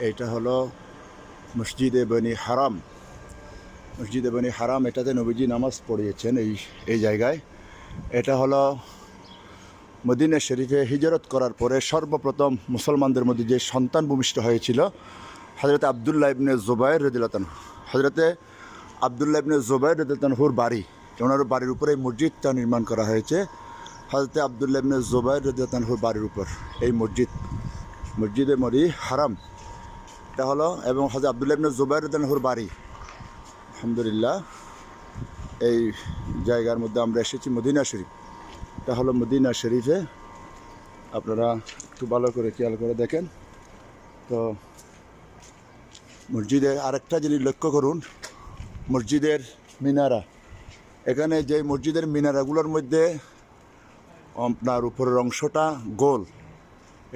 এইটা হলো মসজিদে বনি হারাম। মসজিদে বনি হারাম, এটাতে নবীজি নামাজ পড়িয়েছেন এই জায়গায়। এটা হলো মদিনা শরীফে হিজরত করার পরে সর্বপ্রথম মুসলমানদের মধ্যে যে সন্তান ভূমিষ্ঠ হয়েছিল হজরত আবদুল্লাহ ইবনে জুবাইর রাদিয়াল্লাহু তাআলা। হজরতে আবদুল্লাহ ইবনে জুবাইর রাদিয়াল্লাহু তাআলার বাড়ি, ওনার বাড়ির উপরে এই মসজিদটা নির্মাণ করা হয়েছে। হজরতে আবদুল্লাহ ইবনে জুবাইর রাদিয়াল্লাহু তাআলার বাড়ির উপর এই মসজিদে মরি হারাম এটা হলো, এবং হযরত আবদুল্লাহ ইবনে জুবাইর রাদিয়াল্লাহু আনহুর বাড়ি। আলহামদুলিল্লাহ, এই জায়গার মধ্যে আমরা এসেছি মদিনা শরীফ। এটা হলো মদিনা শরীফে, আপনারা একটু ভালো করে খেয়াল করে দেখেন। তো মসজিদের আরেকটা জিনিস লক্ষ্য করুন, মসজিদের মিনারা। এখানে যে মসজিদের মিনারাগুলোর মধ্যে আপনার উপরের অংশটা গোল,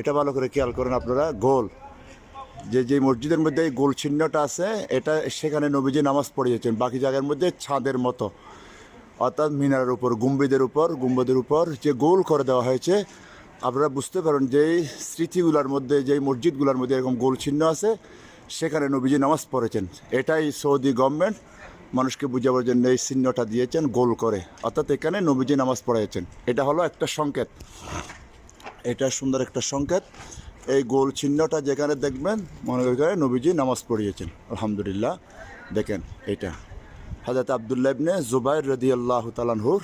এটা ভালো করে খেয়াল করেন আপনারা। গোল যে মসজিদের মধ্যে এই গোল চিহ্নটা আছে, এটা সেখানে নবীজি নামাজ পড়িয়েছেন। বাকি জায়গার মধ্যে ছাদের মতো, অর্থাৎ মিনারের উপর গুম্বদের উপর যে গোল করে দেওয়া হয়েছে, আপনারা বুঝতে পারেন যে স্মৃতিগুলোর মধ্যে, যেই মসজিদগুলোর মধ্যে এরকম গোল চিহ্ন আছে, সেখানে নবীজি নামাজ পড়েছেন। এটাই সৌদি গভর্নমেন্ট মানুষকে বুঝাবার জন্য এই চিহ্নটা দিয়েছেন গোল করে, অর্থাৎ এখানে নবীজি নামাজ পড়িয়েছেন। এটা হলো একটা সংকেত, এটা সুন্দর একটা সংকেত। এই গোল চিহ্নটা যেখানে দেখবেন মনে করেন নবীজি নামাজ পড়িয়েছেন। আলহামদুলিল্লাহ, দেখেন এটা হযরত আবদুল্লাহ ইবনে জুবাইর রাদিয়াল্লাহু তাআলা আনহুর